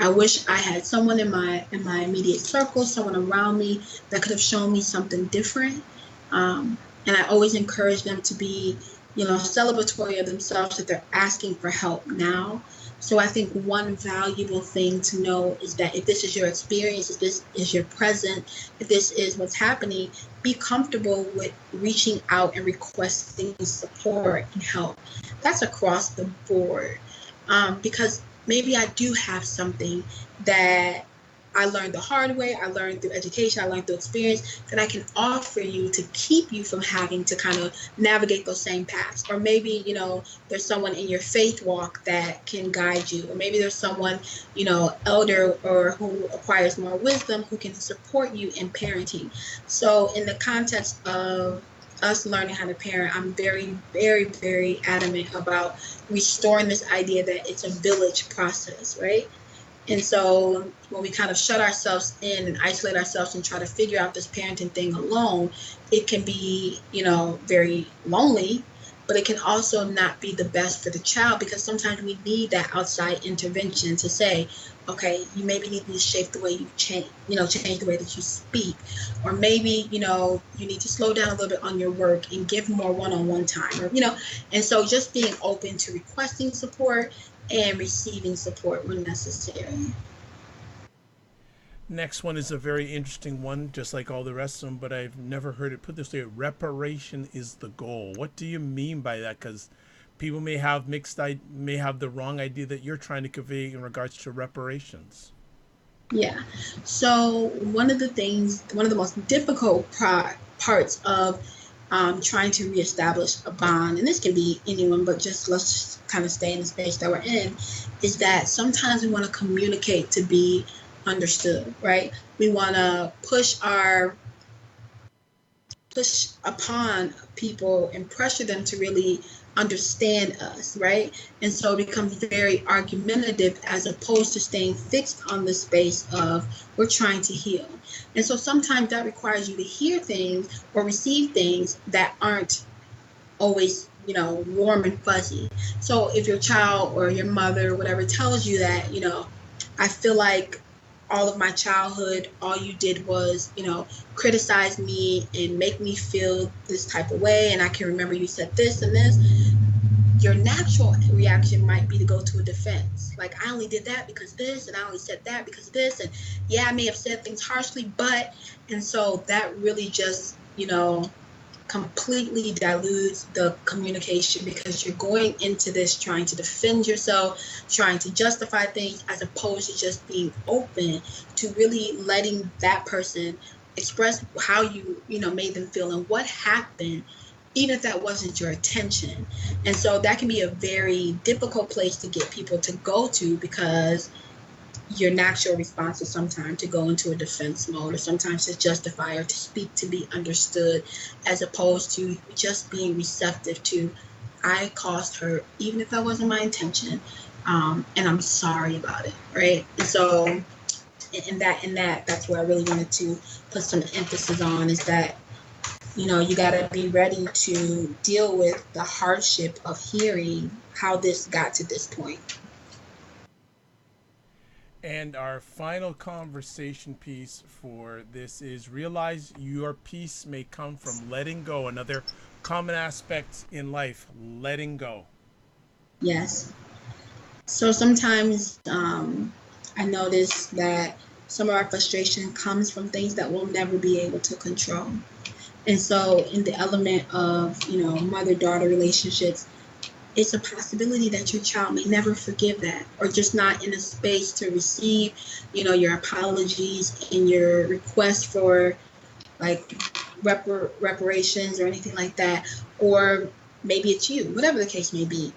I wish I had someone in my immediate circle, someone around me that could have shown me something different. Um, and I always encourage them to be, celebratory of themselves that they're asking for help now. So I think one valuable thing to know is that if this is your experience, if this is your present, if this is what's happening, be comfortable with reaching out and requesting support and help. That's across the board. Because maybe I do have something that I learned the hard way, I learned through education, I learned through experience that I can offer you to keep you from having to kind of navigate those same paths. Or maybe, there's someone in your faith walk that can guide you. Or maybe there's someone, elder or who acquires more wisdom who can support you in parenting. So in the context of us learning how to parent, I'm very, very, very adamant about restoring this idea that it's a village process, right? And so when we kind of shut ourselves in and isolate ourselves and try to figure out this parenting thing alone, it can be, very lonely, but it can also not be the best for the child because sometimes we need that outside intervention to say, okay, you maybe need to shape the way you change the way that you speak. Or maybe, you need to slow down a little bit on your work and give more one-on-one time. And so just being open to requesting support and receiving support when necessary. Next one is a very interesting one, just like all the rest of them, but I've never heard it put this way. Reparation is the goal. What do you mean by that? Because people may have the wrong idea that you're trying to convey in regards to reparations. Yeah. So one of the most difficult parts of trying to reestablish a bond, and this can be anyone, but just let's just kind of stay in the space that we're in, is that sometimes we want to communicate to be understood, right? We want to push upon people and pressure them to really understand us, right? And so it becomes very argumentative as opposed to staying fixed on the space of we're trying to heal. And so sometimes that requires you to hear things or receive things that aren't always, warm and fuzzy. So if your child or your mother or whatever tells you that, I feel like all of my childhood, all you did was, criticize me and make me feel this type of way. And I can remember you said this and this. Your natural reaction might be to go to a defense. Like, I only did that because this, and I only said that because this. And yeah, I may have said things harshly, but, and so that really just, completely dilutes the communication, because you're going into this trying to defend yourself, trying to justify things, as opposed to just being open to really letting that person express how you made them feel and what happened, even if that wasn't your intention. And so that can be a very difficult place to get people to go to, because your natural response is sometimes to go into a defense mode, or sometimes to justify or to speak to be understood, as opposed to just being receptive to, I caused hurt, even if that wasn't my intention, and I'm sorry about it, right? And so, that's where I really wanted to put some emphasis on, is that you got to be ready to deal with the hardship of hearing how this got to this point. And our final conversation piece for this is realize your peace may come from letting go. Another common aspect in life, letting go. Yes. So sometimes I notice that some of our frustration comes from things that we'll never be able to control. And so in the element of, mother-daughter relationships, it's a possibility that your child may never forgive that, or just not in a space to receive, your apologies and your request for, like, reparations or anything like that. Or maybe it's you, whatever the case may be.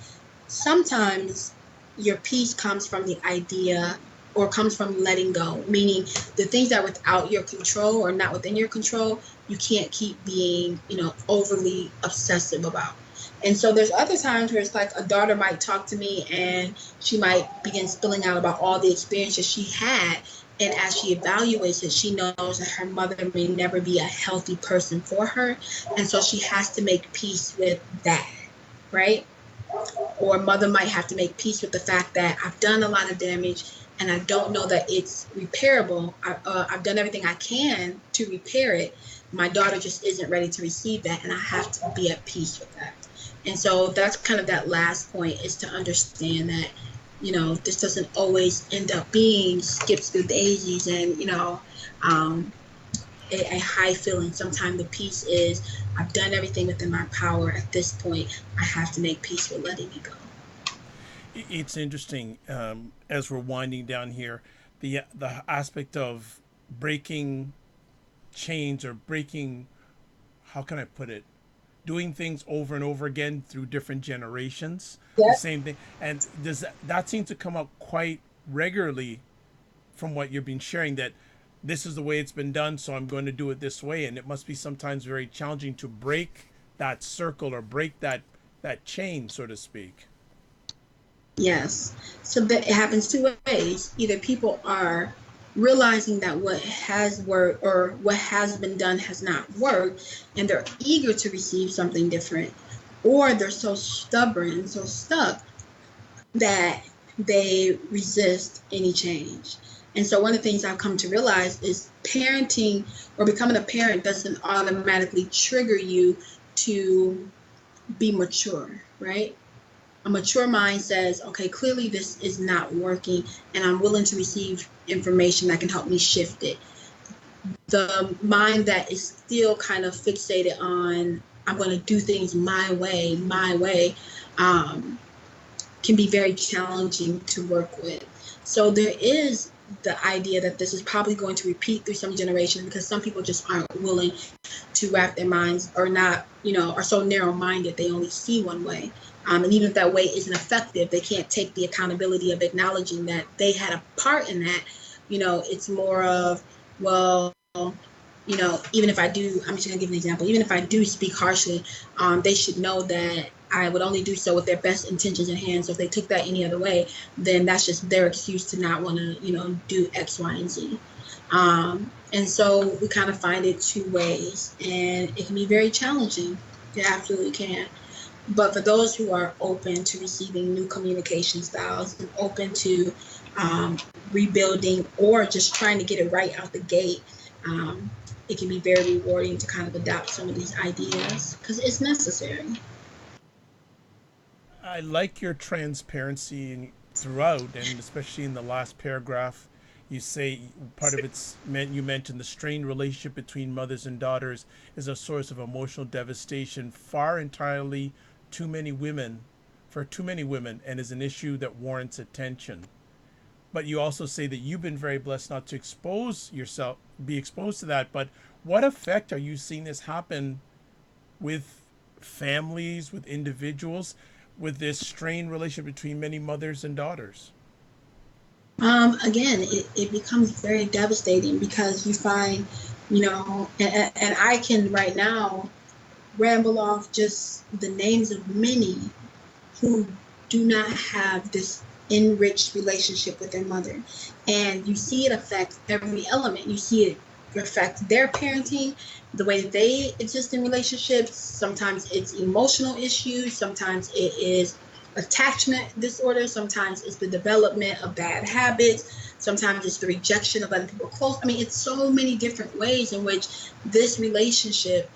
Sometimes your peace comes from the idea, or comes from letting go, meaning the things that are without your control or not within your control, you can't keep being, overly obsessive about. And so there's other times where it's like a daughter might talk to me and she might begin spilling out about all the experiences she had. And as she evaluates it, she knows that her mother may never be a healthy person for her. And so she has to make peace with that, right? Or mother might have to make peace with the fact that I've done a lot of damage and I don't know that it's repairable. I've done everything I can to repair it. My daughter just isn't ready to receive that, and I have to be at peace with that. And so that's kind of that last point, is to understand that, this doesn't always end up being skips through daisies and, um, a high feeling. Sometimes the peace is, I've done everything within my power. At this point, I have to make peace with letting it go. It's interesting, as we're winding down here, the aspect of breaking chains, or breaking, how can I put it, doing things over and over again through different generations, the Yep. same thing. And does that seem to come up quite regularly from what you've been sharing, that this is the way it's been done, so I'm going to do it this way. And it must be sometimes very challenging to break that circle, or break that chain, so to speak. Yes. So that it happens two ways. Either people are realizing that what has worked or what has been done has not worked, and they're eager to receive something different, or they're so stubborn and so stuck that they resist any change. And so one of the things I've come to realize is parenting, or becoming a parent, doesn't automatically trigger you to be mature, right? A mature mind says, okay, clearly this is not working, and I'm willing to receive information that can help me shift it. The mind that is still kind of fixated on, I'm going to do things my way, um, can be very challenging to work with. So there is the idea that this is probably going to repeat through some generations, because some people just aren't willing to wrap their minds, or not, are so narrow minded they only see one way. And even if that way isn't effective, they can't take the accountability of acknowledging that they had a part in that. It's more of, well, even if I do, I'm just going to give an example. Even if I do speak harshly, they should know that I would only do so with their best intentions in hand. So if they took that any other way, then that's just their excuse to not want to, do X, Y, and Z. And so we kind of find it two ways, and it can be very challenging. It absolutely can. But for those who are open to receiving new communication styles, and open to rebuilding or just trying to get it right out the gate, um, it can be very rewarding to kind of adopt some of these ideas because it's necessary. I like your transparency throughout, and especially in the last paragraph. You say part of it's meant you mentioned the strained relationship between mothers and daughters is a source of emotional devastation far entirely too many women for too many women and is an issue that warrants attention. But you also say that you've been very blessed not to expose yourself, be exposed to that. But what effect are you seeing this happen with families, with individuals, with this strained relationship between many mothers and daughters? Again, it becomes very devastating because you find, and I can right now ramble off just the names of many who do not have this enriched relationship with their mother. And you see it affect every element. You see it affect their parenting, the way they exist in relationships. Sometimes it's emotional issues, sometimes it is attachment disorder, sometimes it's the development of bad habits, sometimes it's the rejection of other people close. I mean, it's so many different ways in which this relationship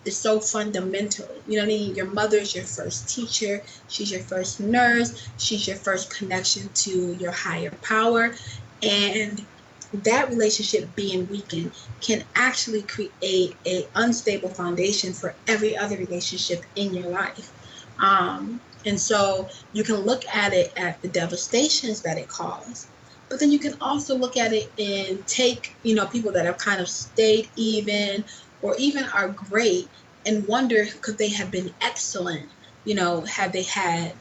is so fundamental. You know what I mean? Your mother is your first teacher. She's your first nurse. She's your first connection to your higher power. And that relationship being weakened can actually create a unstable foundation for every other relationship in your life. And so you can look at it at the devastations that it caused, but then you can also look at it and take, people that have kind of stayed even or even are great and wonder could they have been excellent, had they had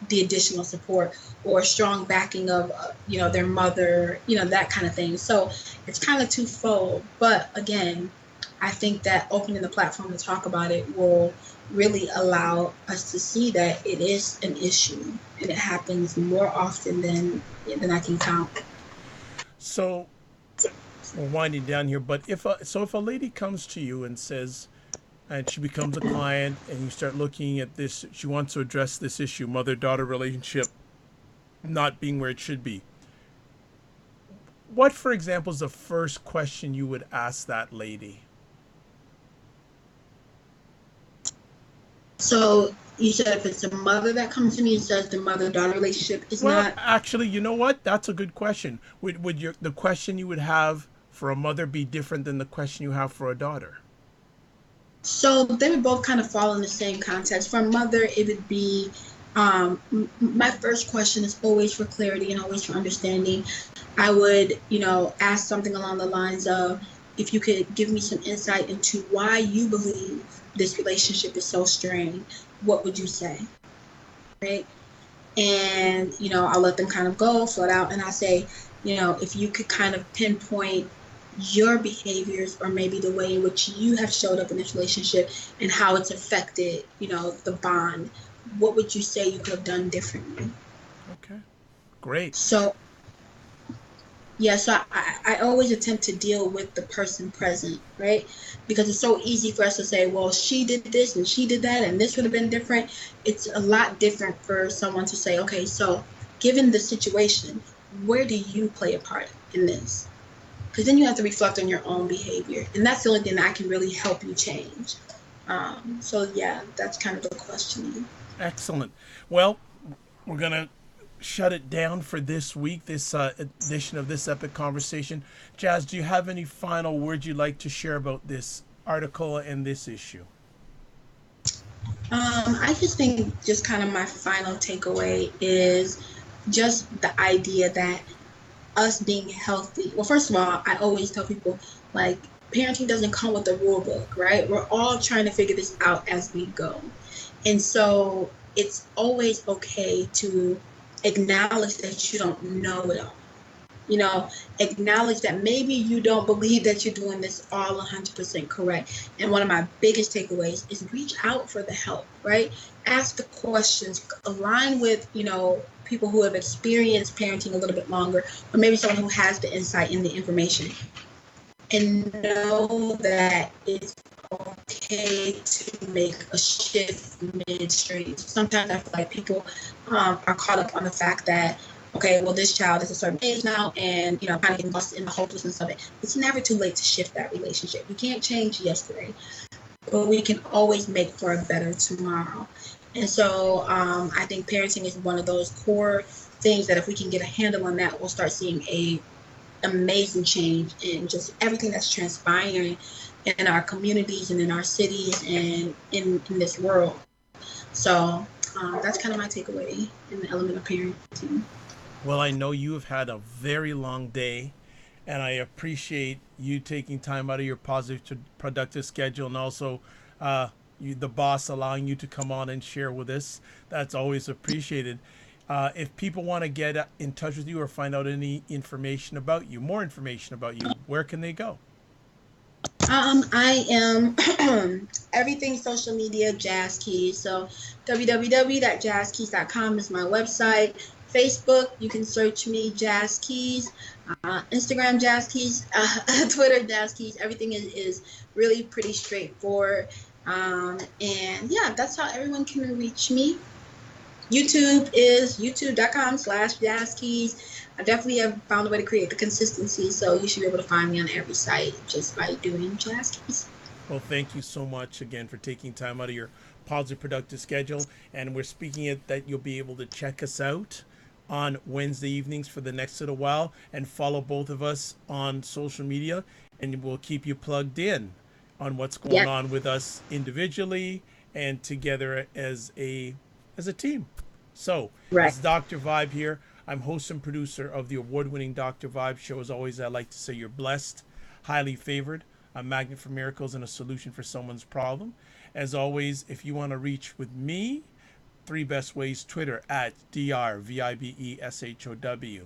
the additional support or strong backing of, their mother, that kind of thing. So it's kind of twofold. But again, I think that opening the platform to talk about it will really allow us to see that it is an issue and it happens more often than I can count. So we're winding down here, but if a lady comes to you and says, and she becomes a client, and you start looking at this, she wants to address this issue, mother-daughter relationship not being where it should be. What, for example, is the first question you would ask that lady? So you said if it's a mother that comes to me and says the mother-daughter relationship is Well, not. actually, you know what? That's a good question. Would your the question you would have for a mother be different than the question you have for a daughter? So they would both kind of fall in the same context. For a mother, it would be my first question is always for clarity and always for understanding. I would, ask something along the lines of, if you could give me some insight into why you believe this relationship is so strained, what would you say? Right? And, I'll let them kind of go, float out, and I say, if you could kind of pinpoint your behaviors or maybe the way in which you have showed up in this relationship and how it's affected, the bond, what would you say you could have done differently? Okay, great. So yeah, so I always attempt to deal with the person present, right? Because it's so easy for us to say, well, she did this and she did that and this would have been different. It's a lot different for someone to say, okay, so given the situation, where do you play a part in this? Because then you have to reflect on your own behavior. And that's the only thing that I can really help you change. So yeah, that's kind of the questioning. Excellent. Well, we're gonna shut it down for this week, this edition of This Epic Conversation. Jazz, do you have any final words you'd like to share about this article and this issue? I just think just kind of my final takeaway is just the idea that us being healthy. Well, first of all, I always tell people like parenting doesn't come with a rule book, right? We're all trying to figure this out as we go. And so it's always okay to acknowledge that you don't know it all. Acknowledge that maybe you don't believe that you're doing this all 100% correct. And one of my biggest takeaways is reach out for the help, right? Ask the questions, align with, people who have experienced parenting a little bit longer, or maybe someone who has the insight and the information. And know that it's okay to make a shift midstream. Sometimes I feel like people are caught up on the fact that okay, well, this child is a certain age now, and kind of getting lost in the hopelessness of it. It's never too late to shift that relationship. We can't change yesterday, but we can always make for a better tomorrow. And so I think parenting is one of those core things that if we can get a handle on that, we'll start seeing a amazing change in just everything that's transpiring in our communities and in our cities and in this world. So that's kind of my takeaway in the element of parenting. Well, I know you have had a very long day, and I appreciate you taking time out of your positive, productive schedule, and also the boss allowing you to come on and share with us. That's always appreciated. If people want to get in touch with you or find out any information about you, more information about you, where can they go? I am everything social media, Jazz Keys. So www.jazzkeys.com is my website. Facebook, you can search me, Jazz Keys. Instagram, Jazz Keys. Twitter, Jazz Keys. Everything is really pretty straightforward. And yeah, that's how everyone can reach me. YouTube is youtube.com/jazzkeys. I definitely have found a way to create the consistency, so you should be able to find me on every site just by doing Jazz Keys. Well, thank you so much again for taking time out of your positive, productive schedule. And we're speaking it that you'll be able to check us out on Wednesday evenings for the next little while and follow both of us on social media. And we'll keep you plugged in on what's going on with us individually and together as a team. So, Right. it's Dr. Vibe here. I'm host and producer of the award-winning Dr. Vibe show. As always, I like to say you're blessed, highly favored, a magnet for miracles, and a solution for someone's problem. As always, if you want to reach with me, three best ways: Twitter at drvibeshow,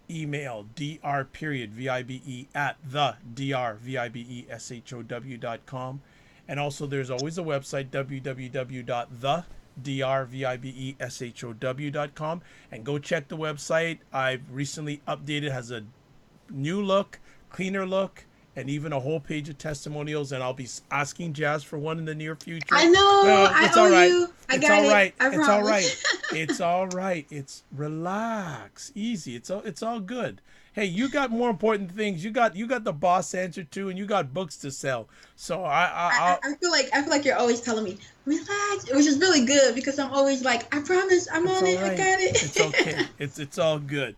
email dr.vibe at the drvibeshow.com, and also there's always a website, www.drvibeshow.com, and go check the website. I've recently updated, has a new look, cleaner look, and even a whole page of testimonials. And I'll be asking Jazz for one in the near future. I know. It's I all owe right. you. I It's got all it. right. I It's all promise. right. It's all right. It's relax, easy. It's all good. Hey, you got more important things. You got the boss answer to, and you got books to sell. So I feel like you're always telling me relax, which is really good because I'm always like, I promise, I'm It's on all it. I right. got it. It's okay. It's all good.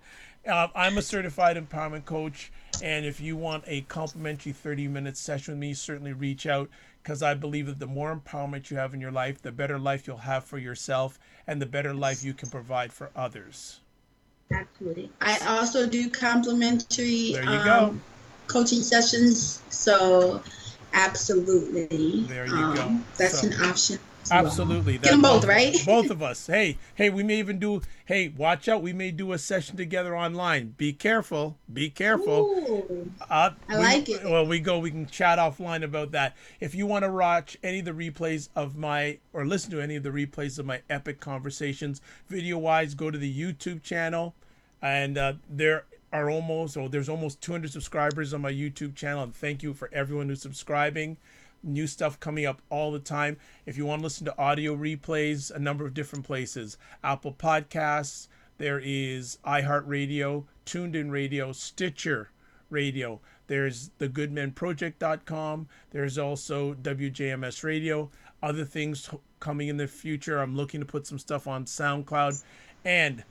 I'm a certified empowerment coach, and if you want a complimentary 30-minute session with me, certainly reach out, because I believe that the more empowerment you have in your life, the better life you'll have for yourself, and the better life you can provide for others. Absolutely. I also do complimentary There you go. coaching sessions, so absolutely, There you go. that's So an option as well. absolutely, Get them that both, right? both of us. Hey, we may even do. Hey, watch out! We may do a session together online. Be careful. Be careful. Ooh, I like it. Well, we can chat offline about that. If you want to watch any of the replays of or listen to any of the replays of my epic conversations, video wise, go to the YouTube channel, and there's almost 200 subscribers on my YouTube channel, and thank you for everyone who's subscribing. New stuff coming up all the time. If you want to listen to audio replays, a number of different places: Apple Podcasts, there is iHeartRadio, Tuned In Radio, Stitcher Radio. There's thegoodmenproject.com. There's also WJMS Radio. Other things coming in the future. I'm looking to put some stuff on SoundCloud. And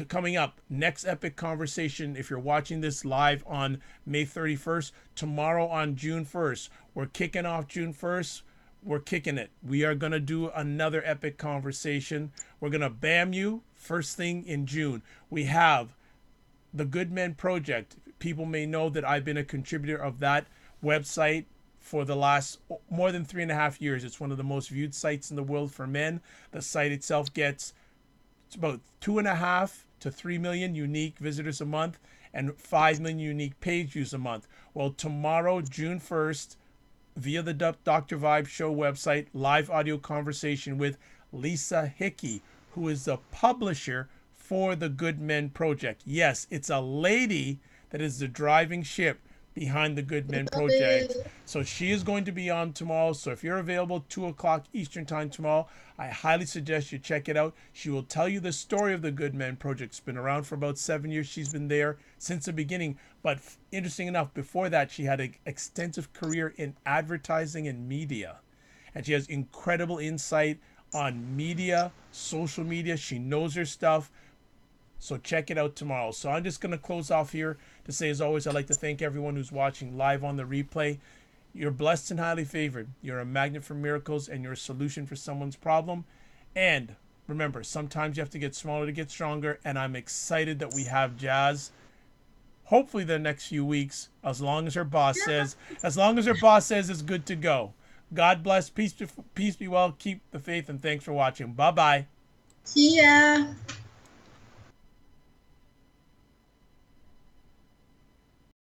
coming up, next epic conversation, if you're watching this live on May 31st, tomorrow on June 1st, we're kicking off June 1st. We're kicking it. We are going to do another epic conversation. We're going to BAM you first thing in June. We have the Good Men Project. People may know that I've been a contributor of that website for the last more than 3.5 years. It's one of the most viewed sites in the world for men. The site itself gets about 2.5 to 3 million unique visitors a month and 5 million unique page views a month. Well, tomorrow, June 1st, via the Dr. Vibe Show website, live audio conversation with Lisa Hickey, who is the publisher for the Good Men Project. Yes, it's a lady that is the driving ship behind the Good Men Love Project. it. So she is going to be on tomorrow. So if you're available 2 o'clock Eastern time tomorrow, I highly suggest you check it out. She will tell you the story of the Good Men Project. It's been around for about 7 years. She's been there since the beginning. But interesting enough, before that, she had an extensive career in advertising and media. And she has incredible insight on media, social media. She knows her stuff. So check it out tomorrow. So I'm just going to close off here to say, as always, I'd like to thank everyone who's watching live on the replay. You're blessed and highly favored. You're a magnet for miracles, and you're a solution for someone's problem. And remember, sometimes you have to get smaller to get stronger. And I'm excited that we have Jazz, hopefully the next few weeks, as long as her boss says it's good to go. God bless. Peace be well. Keep the faith, and thanks for watching. Bye bye. See ya.